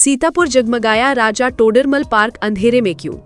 सीतापुर जगमगाया, राजा Todarmal park अंधेरे में क्यों?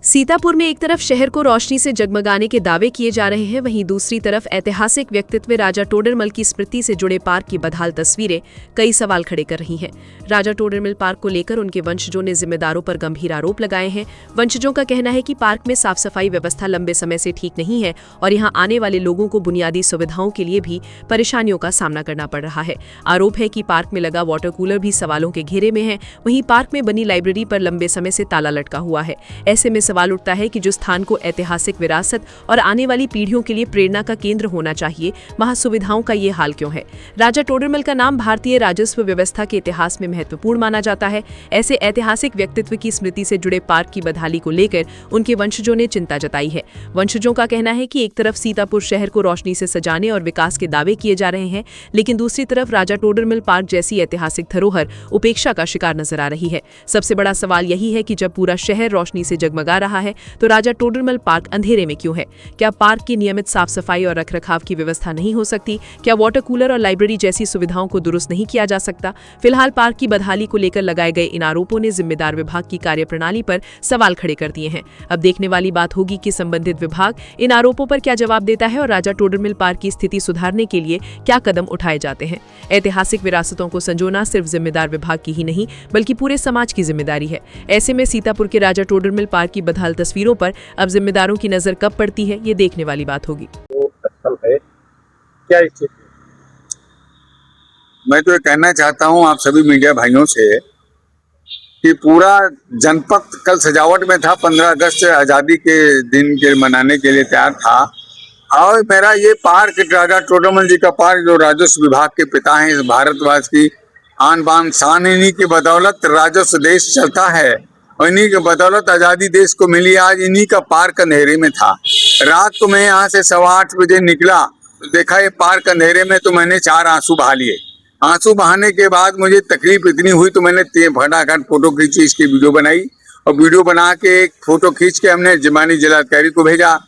सीतापुर में एक तरफ शहर को रोशनी से जगमगाने के दावे किए जा रहे हैं, वहीं दूसरी तरफ ऐतिहासिक व्यक्तित्व राजा टोडरमल की स्मृति से जुड़े पार्क की बदहाल तस्वीरें कई सवाल खड़े कर रही हैं। राजा टोडरमल पार्क को लेकर उनके वंशजों ने जिम्मेदारों पर गंभीर आरोप लगाए हैं। वंशजों का कहना है कि पार्क में साफ सफाई व्यवस्था लंबे समय से ठीक नहीं है और यहाँ आने वाले लोगों को बुनियादी सुविधाओं के लिए भी परेशानियों का सामना करना पड़ रहा है। आरोप है कि पार्क में लगा वाटर कूलर भी सवालों के घेरे में है। वहीं पार्क में बनी लाइब्रेरी पर लंबे समय से ताला लटका हुआ है। ऐसे में सवाल उठता है कि जो स्थान को ऐतिहासिक विरासत और आने वाली पीढ़ियों के लिए प्रेरणा का केंद्र होना चाहिए, वहां सुविधाओं का ये हाल क्यों है? राजा टोडरमल का नाम भारतीय राजस्व व्यवस्था के इतिहास में महत्वपूर्ण माना जाता है। ऐसे ऐतिहासिक व्यक्तित्व की स्मृति से जुड़े पार्क की बदहाली को लेकर उनके वंशजों ने चिंता जताई है। वंशजों का कहना है कि एक तरफ सीतापुर शहर को रोशनी से सजाने और विकास के दावे किए जा रहे हैं, लेकिन दूसरी तरफ राजा टोडरमल पार्क जैसी ऐतिहासिक धरोहर उपेक्षा का शिकार नजर आ रही है। सबसे बड़ा सवाल यही है कि जब पूरा शहर रोशनी से जगमगा रहा है तो राजा टोडरमल पार्क अंधेरे में क्यों है? क्या पार्क की नियमित साफ सफाई और रखरखाव की व्यवस्था नहीं हो सकती? क्या वाटर कूलर और लाइब्रेरी जैसी सुविधाओं को दुरुस्त नहीं किया जा सकता? फिलहाल पार्क की बदहाली को लेकर लगाए गए इन आरोपों ने जिम्मेदार विभाग की कार्यप्रणाली पर सवाल खड़े कर दिए हैं। अब देखने वाली बात होगी कि संबंधित विभाग इन आरोपों पर क्या जवाब देता है और राजा टोडरमल पार्क की स्थिति सुधारने के लिए क्या कदम उठाए जाते हैं। ऐतिहासिक विरासतों को संजोना सिर्फ जिम्मेदार विभाग की ही नहीं बल्कि पूरे समाज की जिम्मेदारी है। ऐसे में सीतापुर के राजा टोडरमल पार्क की बदहाल तस्वीरों पर अब जिम्मेदारों की नजर कब पड़ती है, ये देखने वाली बात होगी। क्या मैं तो ये कहना चाहता हूँ आप सभी मीडिया भाइयों से कि पूरा जनपद कल सजावट में था, 15 अगस्त आज़ादी के दिन के मनाने के लिए तैयार था। और मेरा ये पार्क राजा टोडरमल जी का पार्क जो राजस्व विभाग के पिता हैं इस भारतवर्ष की आन बान शान, इन्हीं की बदौलत राजस्व देश चलता है और इन्हीं की बदौलत आज़ादी देश को मिली। आज इन्हीं का पार्क अंधेरे में था। रात को मैं यहाँ से 8:15 बजे निकला तो देखा ये पार्क अंधेरे में, तो मैंने 4 आंसू बहा लिए। आंसू बहाने के बाद मुझे तकलीफ इतनी हुई तो मैंने फटाफट फोटो खींची, इसकी वीडियो बनाई और वीडियो बना के एक फोटो खींच के हमने माननीय जिलाधिकारी को भेजा,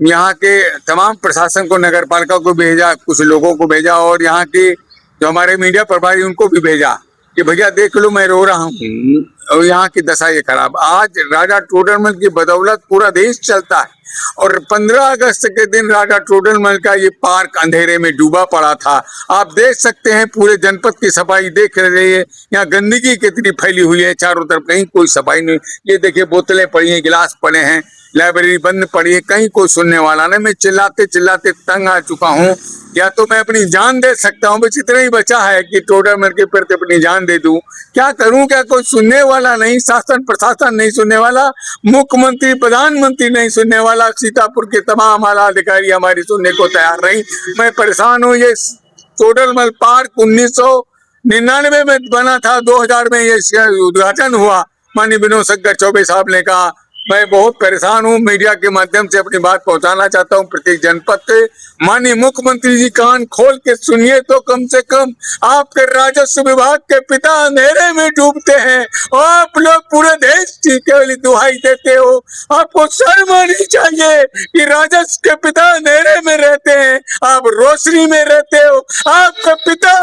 यहाँ के तमाम प्रशासन को, नगर पालिका को भेजा, कुछ लोगों को भेजा और यहाँ के जो हमारे मीडिया प्रभारी उनको भी भेजा कि भैया देख लो मैं रो रहा हूँ और यहाँ की दशा ये खराब। आज राजा टोडरमल की बदौलत पूरा देश चलता है और 15 अगस्त के दिन राजा टोडरमल का ये पार्क अंधेरे में डूबा पड़ा था। आप देख सकते हैं पूरे जनपद की सफाई देख रहे हैं, यहाँ गंदगी कितनी फैली हुई है चारों तरफ, कहीं कोई सफाई नहीं। ये देखिए बोतलें पड़ी हैं, गिलास पड़े हैं, लाइब्रेरी बंद पड़ी है, कहीं कोई सुनने वाला नहीं। मैं चिल्लाते चिल्लाते तंग आ चुका हूँ। या तो मैं अपनी जान दे सकता हूँ, बस इतना ही बचा है कि टोडरमल के प्रति अपनी जान दे दूं। क्या करूं? क्या कोई सुनने वाला नहीं, शासन प्रशासन नहीं सुनने वाला, मुख्यमंत्री प्रधानमंत्री नहीं सुनने वाला, सीतापुर के तमाम आला अधिकारी हमारी सुनने को तैयार नहीं। मैं परेशान हूँ। ये टोडरमल पार्क 1999 में बना था, 2000 में ये उद्घाटन हुआ। माननीय विनोद शंकर चौबे साहब ने कहा। मैं बहुत परेशान हूँ। मीडिया के माध्यम से अपनी बात पहुंचाना चाहता हूँ प्रत्येक जनपद से। माननीय मुख्यमंत्री जी कान खोल के सुनिए तो कम से कम। आपके राजस्व विभाग के पिता अंधेरे में डूबते हैं और आप लोग पूरे देश की केवल दुहाई देते हो। आपको शर्म आनी चाहिए कि राजस्व के पिता अंधेरे में रहते हैं, आप रोशनी में रहते हो। आपका पिता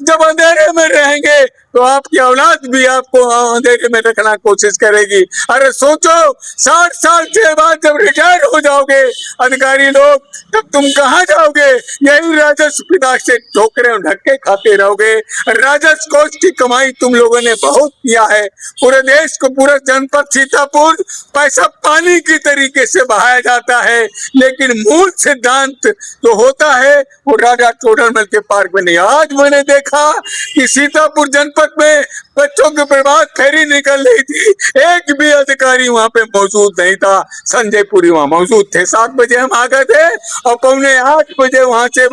जब अंधेरे में रहेंगे तो आपकी औलाद भी आपको अंधेरे में रखना कोशिश करेगी। अरे सोचो, 60 साल के बाद जब रिटायर हो जाओगे अधिकारी लोग, तब तुम कहाँ जाओगे? यही राजस्व पिता से ठोकरे और धक्के खाते रहोगे। राजस्व कोष की कमाई तुम लोगों ने बहुत किया है। पूरे देश को, पूरा जनपद सीतापुर पैसा पानी की तरीके से बहाया जाता है, लेकिन मूल सिद्धांत जो होता है वो राजा टोडरमल के पार्क में नहीं। आज मैंने देखा कि सीतापुर जनपद में बच्चों की प्रभात फेरी निकल रही थी, एक भी अधिकारी वहां पे मौजूद नहीं था। संजय पुरी वहां मौजूद थे। 7 बजे हम आ गए थे और 7:45 बजे वहां से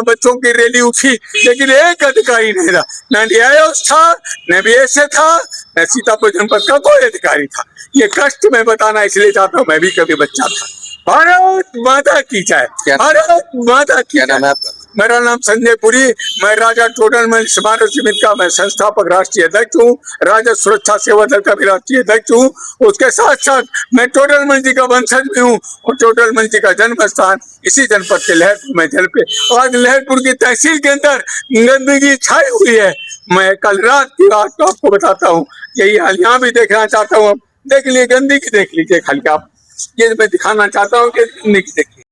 बच्चों की रैली उठी, लेकिन एक अधिकारी नहीं था। न डीआईओ था, न बीएसए था, न सीतापुर जनपद का कोई अधिकारी था। ये कष्ट मैं बताना इसलिए चाहता हूँ, मैं भी कभी बच्चा था। भारत माता की जय, भारत माता की जय। मेरा नाम संजय पुरी, मैं राजा टोडरमल स्मारक समिति का मैं संस्थापक राष्ट्रीय अध्यक्ष हूँ। राजा सुरक्षा सेवा दल का भी राष्ट्रीय अध्यक्ष हूँ। उसके साथ साथ मैं टोडरमल जी का वंशज भी हूँ और टोडरमल जी का जन्म स्थान इसी जनपद के लहरपुर में जल पे। आज लहरपुर की तहसील के अंदर गंदगी छाई हुई है। मैं कल रात की बात तो आपको बताता हूँ, यही हाल यहाँ भी देखना चाहता हूँ। अब देख लीजिए, गंदगी देख लीजिए खाली आप, ये मैं दिखाना चाहता हूँ कि गंदगी देखिए।